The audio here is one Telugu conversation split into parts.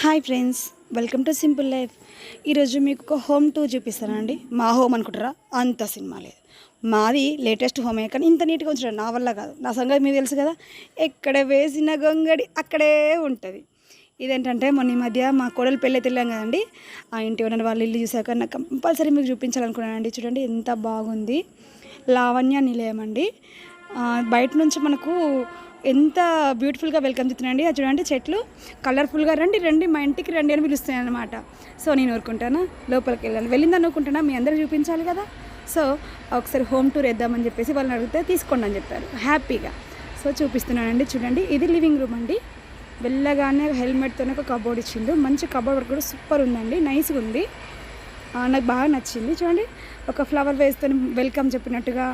Hi friends, welcome to simple life. ఈరోజు మీకు ఒక హోమ్ టూర్ చూపిస్తానండి. మా హోమ్ అనుకుంటారా? అంత సినిమా లేదు, మాది లేటెస్ట్ హోమే. కానీ ఇంత నీట్గా ఉంచడం నా వల్ల కాదు. నా సంగతి మీకు తెలుసు కదా, ఎక్కడ వేసిన గొంగడి అక్కడే ఉంటుంది. ఇదేంటంటే మొన్న ఈ మధ్య మా కోడలు పెళ్ళి వెళ్ళాం కదండి. ఆ ఇంటి ఉన్న వాళ్ళు ఇల్లు చూసాక నాకు కంపల్సరీ మీకు చూపించాలనుకున్నానండి. చూడండి ఎంత బాగుంది. లావణ్య నిలయం అండి. బయట నుంచి మనకు ఎంత బ్యూటిఫుల్గా వెల్కమ్ చెప్తున్నాయండి. అది చూడండి, చెట్లు కలర్ఫుల్గా రండి రండి మా ఇంటికి రండి అని పిలుస్తున్నాయి అనమాట. సో నేను ఊరుకుంటాను, లోపలికి వెళ్ళింది అనుకుంటున్నా, మీ అందరూ చూపించాలి కదా. సో ఒకసారి హోమ్ టూర్ వేద్దామని చెప్పేసి వాళ్ళని అడిగితే తీసుకోండి అని చెప్పారు హ్యాపీగా. సో చూపిస్తున్నానండి. చూడండి, ఇది లివింగ్ రూమ్ అండి. వెళ్ళగానే హెల్మెట్తోనే ఒక కబోర్డ్ ఇచ్చిండు. మంచి కబోర్డ్ వర్క్ కూడా సూపర్ ఉందండి, నైస్గా ఉంది. నాకు బాగా నచ్చింది. చూడండి, ఒక ఫ్లవర్ వేస్తో వెల్కమ్ చెప్పినట్టుగా.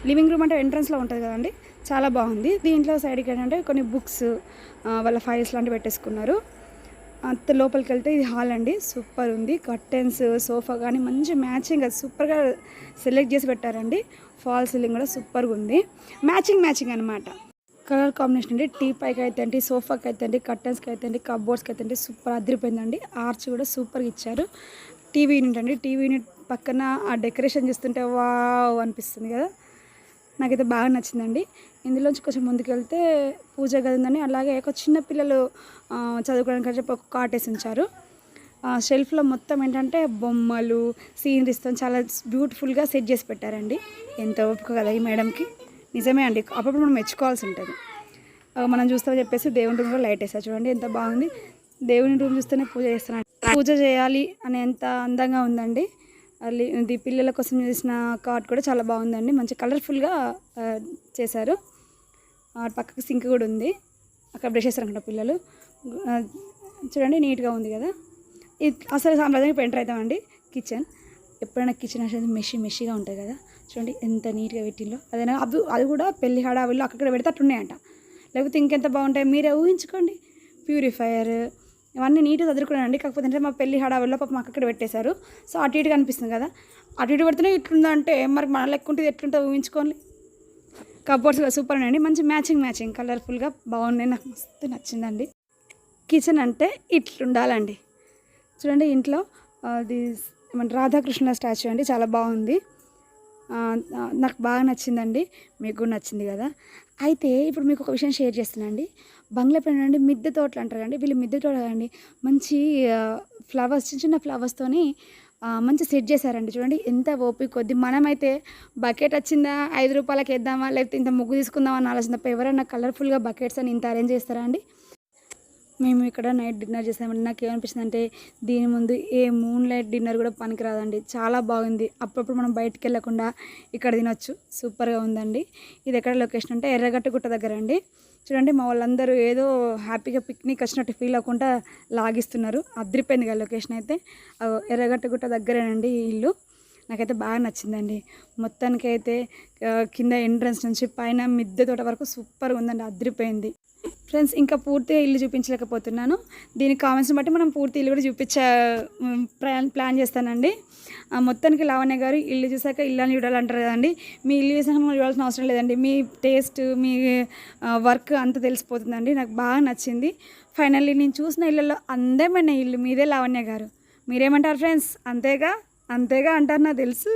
లివింగ్ రూమ్ అంటే ఎంట్రన్స్లో ఉంటుంది కదండి, చాలా బాగుంది. దీంట్లో సైడ్కి ఏంటంటే కొన్ని బుక్స్, వాళ్ళ ఫైల్స్ లాంటివి పెట్టేసుకున్నారు. అంత లోపలికి వెళ్తే ఇది హాల్ అండి, సూపర్ ఉంది. కర్టెన్స్, సోఫా కానీ మంచి మ్యాచింగ్, అది సూపర్గా సెలెక్ట్ చేసి పెట్టారండి. ఫాల్ సీలింగ్ కూడా సూపర్గా ఉంది. మ్యాచింగ్ అనమాట. కలర్ కాంబినేషన్ అండి. టీ పైకి అయితే అండి, సోఫాకి అయితే అండి, కర్టెన్స్కి అయితే అండి, కబోర్డ్స్కి అయితే అండి, సూపర్ అదిరిపోయిందండి. ఆర్చ్ కూడా సూపర్గా ఇచ్చారు. టీవీ యూనిట్ అండి. టీవీ యూనిట్ పక్కన ఆ డెకరేషన్ చూస్తుంటే వావ్ అనిపిస్తుంది కదా, నాకైతే బాగా నచ్చిందండి. ఇందులోంచి కొంచెం ముందుకు వెళ్తే పూజ గది ఉందని, అలాగే ఒక చిన్న పిల్లలు చదువుకోవడానికి అని చెప్పి ఒక కాట్ వేసి ఉంచారు. షెల్ఫ్లో మొత్తం ఏంటంటే బొమ్మలు, సీనరీస్తో చాలా బ్యూటిఫుల్గా సెట్ చేసి పెట్టారండి. ఎంత ఓపిక కదా ఈ మేడంకి, నిజమే అండి. అప్పుడప్పుడు మనం మెచ్చుకోవాల్సి ఉంటుంది. మనం చూస్తామని చెప్పేసి దేవుని రూమ్ కూడా లైట్ వేస్తారు. చూడండి ఎంత బాగుంది. దేవుని రూమ్ చూస్తేనే పూజ చేస్తున్నాను, పూజ చేయాలి అని ఎంత అందంగా ఉందండి. ఇది పిల్లల కోసం చేసిన కార్ట్ కూడా చాలా బాగుందండి. మంచి కలర్ఫుల్గా చేశారు. పక్కకు సింక్ కూడా ఉంది, అక్కడ బ్రష్ చేస్తారనుకుంటా పిల్లలు. చూడండి నీట్గా ఉంది కదా. ఇది అసలు సాంప్రదాయంగా ఎంటర్ అవుతామండి. కిచెన్ ఎప్పుడైనా కిచెన్ అసలు మెషీగా ఉంటుంది కదా. చూడండి ఎంత నీట్గా పెట్టిందో. అదైనా అది కూడా పెళ్లి హడావిల్లో అక్కడ పెడితే అట్టున్నాయంట, లేకపోతే ఇంకెంత బాగుంటాయి మీరే ఊహించుకోండి. ప్యూరిఫైయర్ ఇవన్నీ నీట్గా చదువుకున్నానండి. కాకపోతే అంటే మా పెళ్లి హడావిల్లో పాప మాకు అక్కడ పెట్టేశారు. సో అటు ఇటుగా అనిపిస్తుంది కదా, అటు ఇటు పెడితేనే ఇట్లుందంటే మరి మన లెక్క ఉంటుంది, ఎట్లుంటుందో ఊహించుకోండి. కబోర్డ్స్ సూపర్ ఉన్నాయండి, మంచి మ్యాచింగ్ కలర్ఫుల్గా బాగున్నాయి. నాకు మస్తు నచ్చిందండి. కిచెన్ అంటే ఇట్లుండాలండి. చూడండి, ఇంట్లో అది మన రాధాకృష్ణ స్టాచ్యూ అండి, చాలా బాగుంది. నాకు బాగా నచ్చిందండి, మీకు కూడా నచ్చింది కదా. అయితే ఇప్పుడు మీకు ఒక విషయం షేర్ చేస్తున్నానండి. బంగ్లా పైన అండి మిద్దె తోటలు అంటారు అండి, వీళ్ళు మిద్దె తోట అండి. మంచి ఫ్లవర్స్, చిన్న ఫ్లవర్స్తోని మంచి సెట్ చేశారండి. చూడండి ఎంత ఓపిక కొద్ది. మనమైతే బకెట్ వచ్చిందా 5 రూపాయలకి వేద్దామా, లేకపోతే ఇంత ముగ్గు తీసుకుందామా అని ఆలోచన తప్ప ఎవరైనా కలర్ఫుల్గా బకెట్స్ అని ఇంత అరేంజ్ చేస్తారా అండి. మేము ఇక్కడ నైట్ డిన్నర్ చేసామండి. నాకు ఏమనిపిస్తుంది అంటే దీని ముందు ఏ మూన్ లైట్ డిన్నర్ కూడా పనికిరాదండి, చాలా బాగుంది. అప్పుడప్పుడు మనం బయటికి వెళ్ళకుండా ఇక్కడ తినొచ్చు, సూపర్గా ఉందండి. ఇది ఎక్కడ లొకేషన్ అంటే ఎర్రగట్టుగుట్ట దగ్గర అండి. చూడండి, మా వాళ్ళందరూ ఏదో హ్యాపీగా పిక్నిక్ వచ్చినట్టు ఫీల్ అవ్వకుండా లాగిస్తున్నారు. అదిరిపోయింది కదా లొకేషన్ అయితే. ఎర్రగట్టుగుట్ట దగ్గరేనండి ఈ ఇల్లు. నాకైతే బాగా నచ్చిందండి. మొత్తానికి అయితే కింద ఎంట్రన్స్ నుంచి పైన మిద్దె తోట వరకు సూపర్గా ఉందండి, అదిరిపోయింది. ఫ్రెండ్స్, ఇంకా పూర్తిగా ఇల్లు చూపించలేకపోతున్నాను. దీని కామెంట్స్ని బట్టి మనం పూర్తి ఇల్లు కూడా ప్లాన్ చేస్తానండి. మొత్తానికి లావణ్య గారు ఇల్లు చూసాక ఇల్లు చూడాలంటారు కదండి. మీ ఇల్లు చూసాక మనం చూడాల్సిన అవసరం లేదండి. మీ టేస్ట్, మీ వర్క్ అంతా తెలిసిపోతుందండి. నాకు బాగా నచ్చింది. ఫైనల్లీ నేను చూసిన ఇళ్ళల్లో అందమైన ఇల్లు మీదే లావణ్య గారు. మీరేమంటారు ఫ్రెండ్స్? అంతేగా అంటారు నాకు తెలుసు.